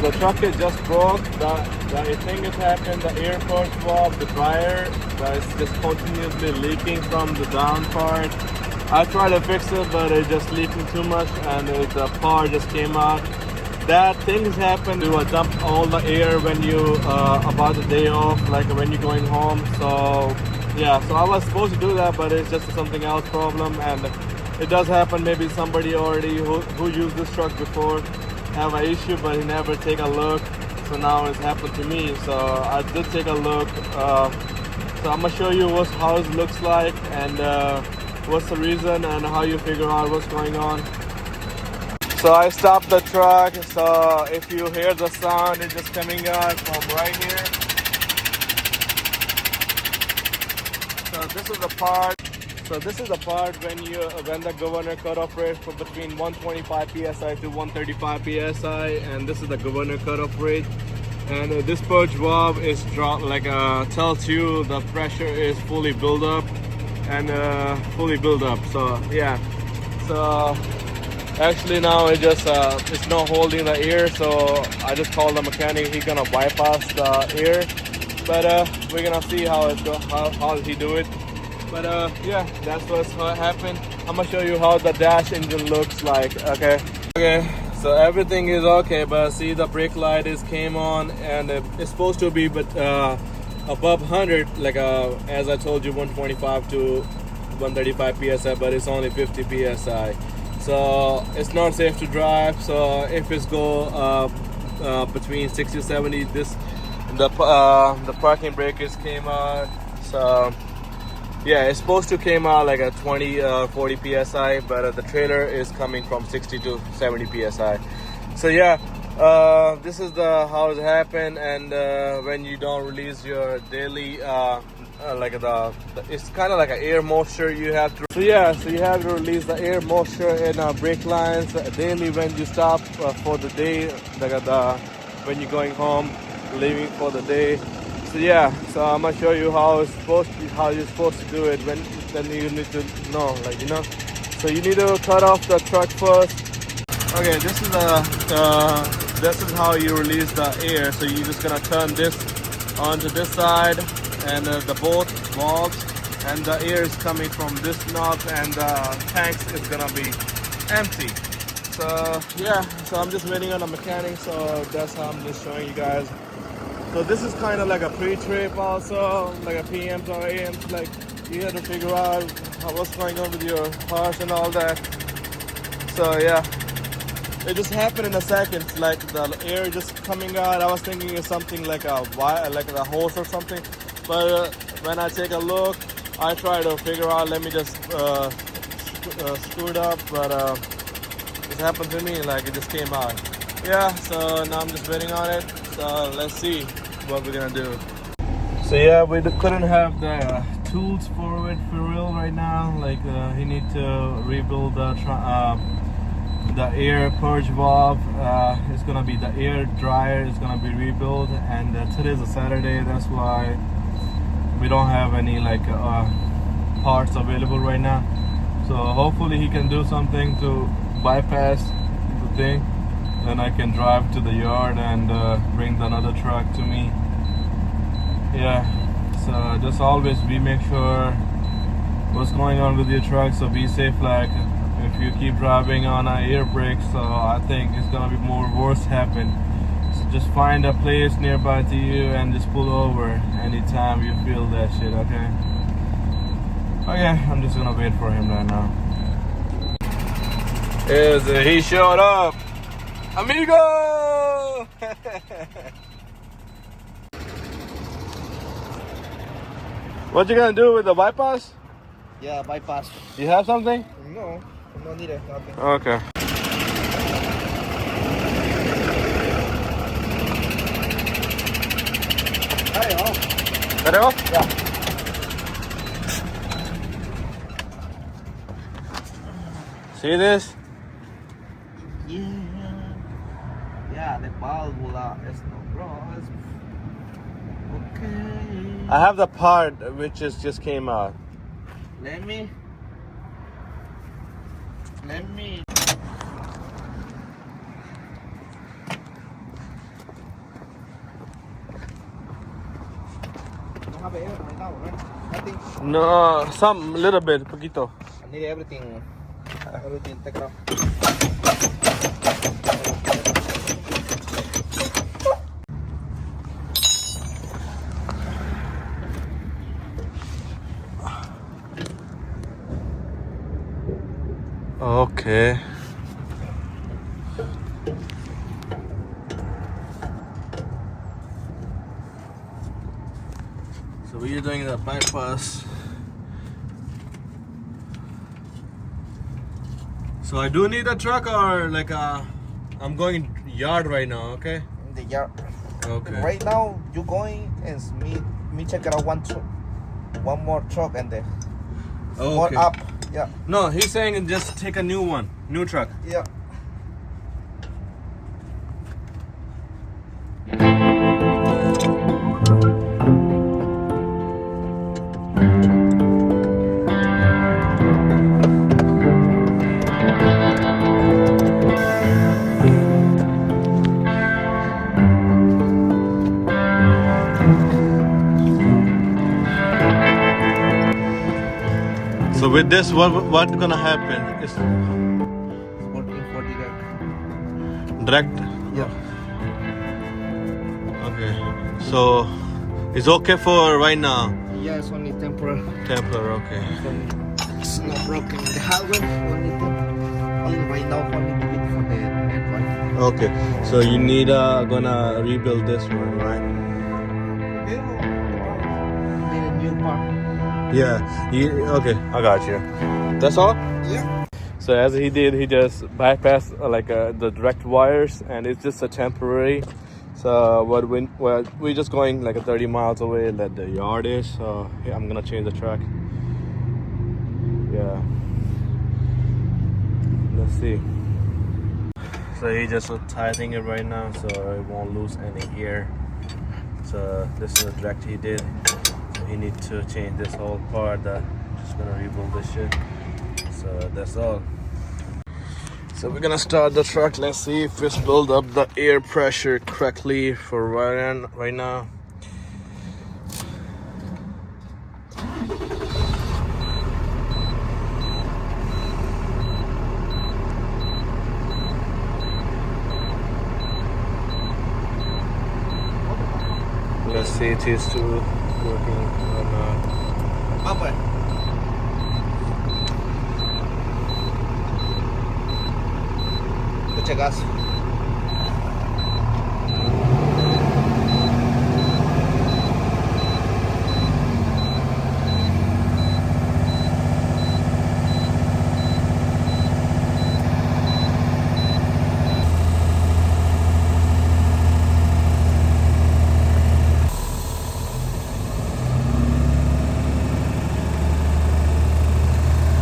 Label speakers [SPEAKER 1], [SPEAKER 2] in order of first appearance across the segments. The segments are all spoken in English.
[SPEAKER 1] the truck is just broke. The thing has happened. The air purge valve, the dryer, is just continuously leaking from the down part. I tried to fix it, but it's just leaking too much, and the power just came out. That thing has happened. You dump all the air when you about the day off, like when you're going home. So yeah, so I was supposed to do that, but it's just something else problem, and it does happen. Maybe somebody already who used this truck before have an issue, but he never take a look. So now it's happened to me. So I did take a look. So I'm gonna show you how it looks like, and what's the reason, and how you figure out what's going on. So I stopped the truck. So if you hear the sound, it's just coming out from right here. So this is the part. So this is the part when the governor cutoff rate for between 125 psi to 135 psi, and this is the governor cutoff rate. And this purge valve is dropped, tells you the pressure is fully built up and fully built up. So yeah, so actually now it just it's not holding the air. So I just called the mechanic. He's gonna bypass the air, but we're gonna see how he do it. But yeah, that's what's happened. I'm gonna show you how the dash engine looks like. Okay, so everything is okay, but see the brake light came on, and it's supposed to be above 100, as I told you, 125 to 135 psi, but it's only 50 psi. So it's not safe to drive. So if it's go between 60 to 70, the parking brakes came out. So yeah, it's supposed to came out like a 20 40 psi, but the trailer is coming from 60 to 70 psi. So yeah, this is how it happened. And when you don't release your daily it's kind of like an air moisture you have to. So yeah, so you have to release the air moisture in brake lines daily when you stop for the day, when you're going home, leaving for the day. So yeah, so I'm gonna show you how you're supposed to do it. Then you need to know, So you need to cut off the truck first. Okay, this is how you release the air. So you're just gonna turn this onto this side, and the both valves, and the air is coming from this knob, and the tanks is gonna be empty. So yeah, so I'm just waiting on a mechanic. So that's how I'm just showing you guys. So this is kind of like a pre-trip also, like a PMs or AMs, like you have to figure out what's going on with your parts and all that. So yeah, it just happened in a second, like the air just coming out. I was thinking it's something like a hose or something, but when I take a look, I try to figure out, let me just screw it up, but it happened to me, like it just came out. Yeah, so now I'm just waiting on it. So let's see what we're gonna do. So yeah, we couldn't have the tools for it for real right now. He need to rebuild the air purge valve. It's gonna be the air dryer is gonna be rebuilt, and today's a Saturday. That's why we don't have any parts available right now. So hopefully he can do something to bypass the thing. Then I can drive to the yard and bring another truck to me. Yeah, so just always make sure what's going on with your truck. So be safe. Like if you keep driving on air brakes, so I think it's gonna be more worse happen. So just find a place nearby to you and just pull over anytime you feel that shit. Okay. I'm just gonna wait for him right now. He showed up. Amigo! What you gonna do with the bypass?
[SPEAKER 2] Yeah, bypass.
[SPEAKER 1] You have something?
[SPEAKER 2] No, no need it. Nothing.
[SPEAKER 1] Okay. Got it off?
[SPEAKER 2] Yeah.
[SPEAKER 1] See this?
[SPEAKER 2] Yeah, the válvula is okay.
[SPEAKER 1] I have the part which just came out.
[SPEAKER 2] Let me. have air right now, right? Nothing.
[SPEAKER 1] No, some little bit, poquito.
[SPEAKER 2] I need everything. Everything take it off.
[SPEAKER 1] Okay. So we're doing the bypass. So I do need a truck or like I'm going yard right now, okay?
[SPEAKER 2] In the yard.
[SPEAKER 1] Okay.
[SPEAKER 2] Right now, you going and me check it out one more truck and then more
[SPEAKER 1] Okay.
[SPEAKER 2] up. Yeah.
[SPEAKER 1] No, he's saying just take a new truck.
[SPEAKER 2] Yeah.
[SPEAKER 1] So with this, what gonna happen? It's
[SPEAKER 2] Working for
[SPEAKER 1] direct.
[SPEAKER 2] Yeah.
[SPEAKER 1] Okay. So it's okay for right now.
[SPEAKER 2] Yeah, it's only temporary.
[SPEAKER 1] Temporary. Okay.
[SPEAKER 2] It's not broken. The hardware only right now only do it for the Android.
[SPEAKER 1] Okay. So you need gonna rebuild this one, right?
[SPEAKER 2] Need a new part.
[SPEAKER 1] Yeah. Okay. I got you. That's all.
[SPEAKER 2] Yeah.
[SPEAKER 1] So as he did, he just bypassed the direct wires, and it's just a temporary. So we're just going like 30 miles away that the yard is. So yeah, I'm gonna change the track. Yeah. Let's see. So he just tightening it right now, so it won't lose any air. So this is a direct he did. So he need to change this whole part. Just gonna rebuild this shit. So that's all. So we're gonna start the truck. Let's see if it's build up the air pressure correctly for right now. Let's see it is still working or not.
[SPEAKER 2] Papa. Echa gas.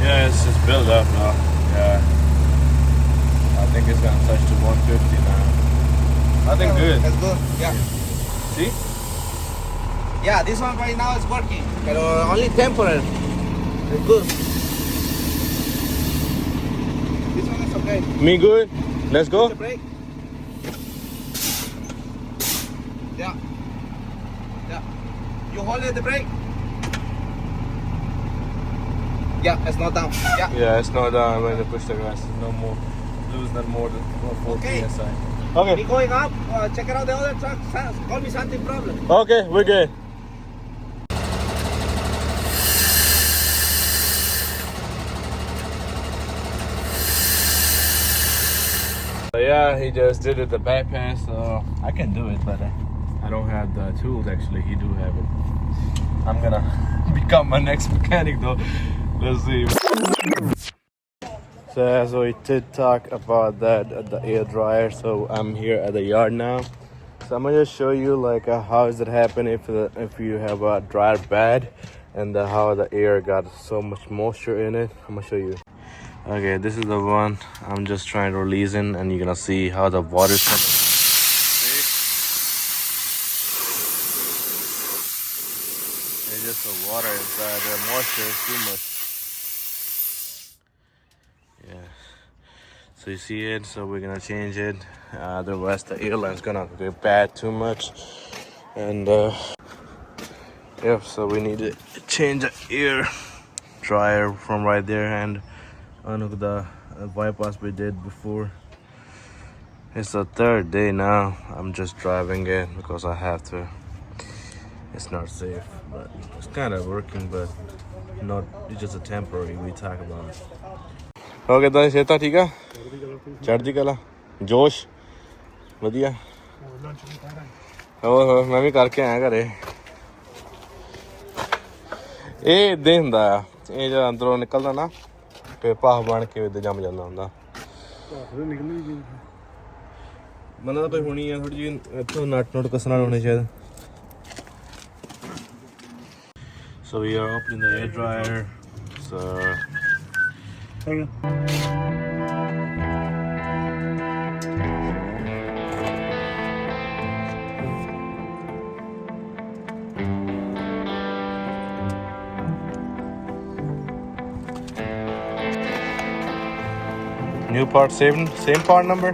[SPEAKER 1] Yeah, it's just built up now. Yeah. I think it's gonna touch to 150 now. I think good.
[SPEAKER 2] That's good. Yeah.
[SPEAKER 1] See?
[SPEAKER 2] Yeah, this one right now is working. But only temporary. It's good. This one is okay.
[SPEAKER 1] Me good? Let's go.
[SPEAKER 2] Push the brake. Yeah. Yeah. You hold it the brake. Yeah, it's not down. Yeah.
[SPEAKER 1] Yeah, it's not down when you push the gas. No more. Lose that more than 40
[SPEAKER 2] Okay.
[SPEAKER 1] PSI.
[SPEAKER 2] Be
[SPEAKER 1] Okay.
[SPEAKER 2] going up. Check it out the other truck. Call me something problem.
[SPEAKER 1] Okay, we're good. Yeah, he just did it the bypass. So I can do it, but I don't have the tools. Actually, he do have it. I'm gonna become my next mechanic though. Let's see. So as we did talk about that, the air dryer. So I'm here at the yard now. So I'm gonna just show you like how does it happen if you have a dryer bed, and how the air got so much moisture in it. I'm gonna show you. Okay, this is the one I'm just trying to release in, and you're gonna see how the water's coming. It's just the water inside. The moisture is too much. Yeah. So you see it. So we're gonna change it. Otherwise, the airline's gonna get bad too much. And Yep, so we need to change the air dryer from right there and unhook the bypass we did before. It's the third day now. I'm just driving it because I have to. It's not safe, but it's kind of working, but not. It's just a temporary. We talk about it. Okay, then Sheta, ठीक है? चढ़ती कला, जोश, बढ़िया. Oh, मैं भी करके आया घरे. ਇਹ ਇਦਾਂ ਹੁੰਦਾ ਆ. ਇਹ ਜਦੋਂ ਅੰਦਰੋਂ ਨਿਕਲਦਾ ਨਾ, ਤੇ ਭਾਫ ਬਣ ਕੇ ਇੱਦਾਂ ਜੰਮ ਜਾਂਦਾ ਹੁੰਦਾ. ਮੈਨੂੰ ਤਾਂ ਕੋਈ ਹੋਣੀ ਆ ਥੋੜੀ ਜਿਹੀ ਇੱਥੋਂ ਨਟ ਕੱਸਣ ਵਾਲੇ ਹੋਣੇ ਸ਼ਾਇਦ. So we are opening the air dryer. So new part, same part number.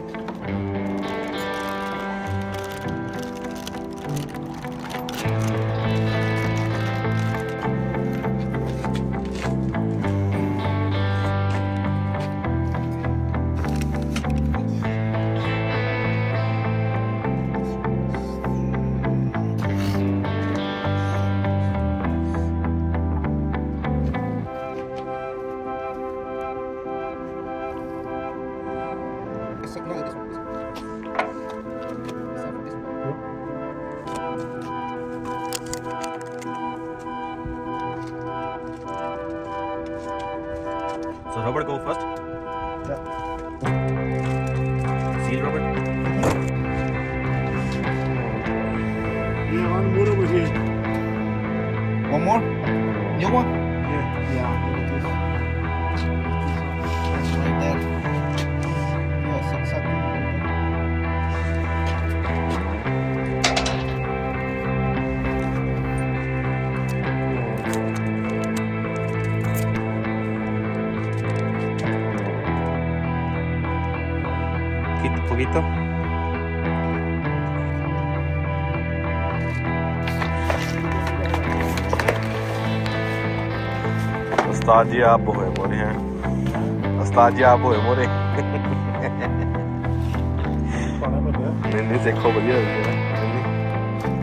[SPEAKER 1] So Robert, go first.
[SPEAKER 2] Yeah.
[SPEAKER 1] Seal Robert.
[SPEAKER 2] Yeah, one more over here. One more? New one? Yeah. Yeah, that's right there. Yes, exactly.
[SPEAKER 1] Poquito. उस्ताद जी आप होए मोरे हैं. उस्ताद जी आप होए मोरे. नहीं देखो बढ़िया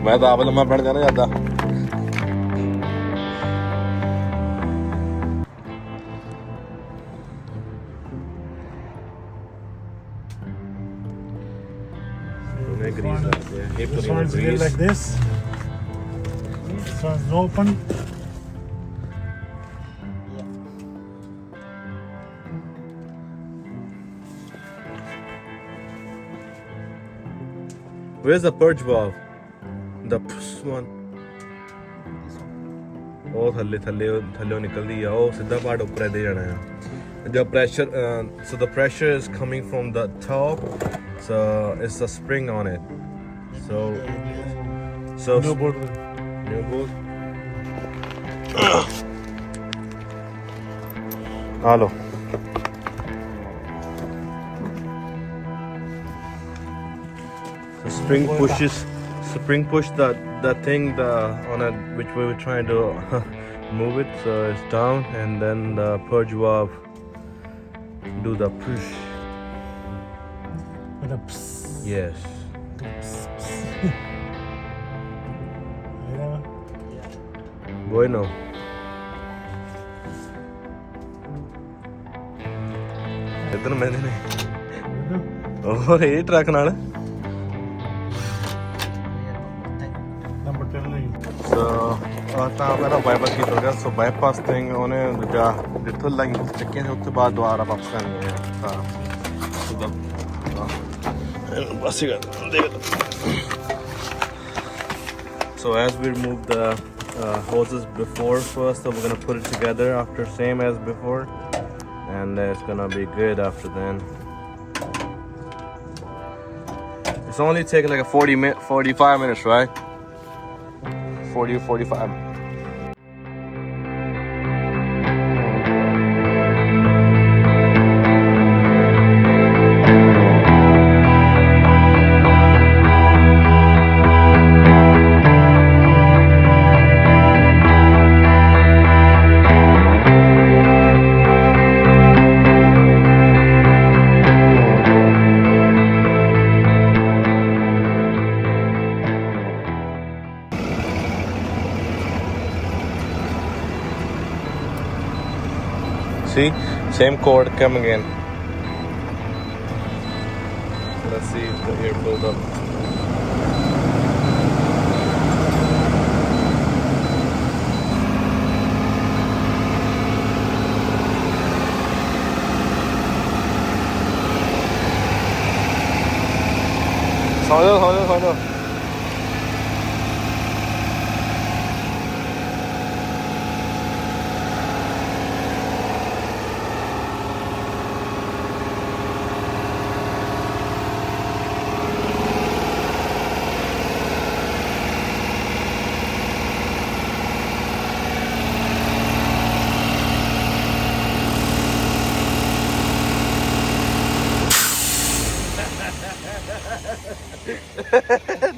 [SPEAKER 1] मैं तो आप लम्मा पड़ जाना ज्यादा.
[SPEAKER 3] This one's here like this. This one's open.
[SPEAKER 1] Where's the purge valve? The one. Oh, थल्ले निकलती है. Oh, सीधा पार्ट ऊपर दे जाना है. The pressure, so the pressure is coming from the top. So it's a spring on it. So
[SPEAKER 3] New board.
[SPEAKER 1] New board. Hello. The spring push that thing on it which we were trying to move it, so it's down, and then the purge valve do the push.
[SPEAKER 3] With a psst.
[SPEAKER 1] Yes.
[SPEAKER 3] Psst, psst.
[SPEAKER 1] Bueno. इतना मैंने नहीं. Oh, ये truck नाल.
[SPEAKER 3] Number 10 lane.
[SPEAKER 1] So, ਤਾਂ ਮੇਰਾ bypass ਕੀਤਾ ਗਿਆ. So bypass thing ਉਹਨੇ ਦੂਜਾ ਜਿੱਥੋਂ ਲਾਈਨ ਚੱਕੇ ਨੇ ਉੱਥੇ ਬਾਅਦ ਦੁਬਾਰਾ ਵਾਪਸ ਕਰਨੀ ਹੈ. ਤਾਂ ਬਸ ਹੀ ਕਰ ਦੇ. So as we remove the hoses before first, so we're gonna put it together after same as before, and it's gonna be good after then. It's only taking like a 45 minutes, right? 40 or 45. See, same cord coming in. Let's see if the air filled up. Hold on.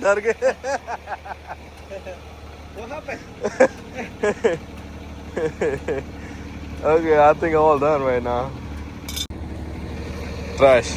[SPEAKER 1] डर गए
[SPEAKER 2] What happened?
[SPEAKER 1] Okay, I think I'm all done right now. Trash.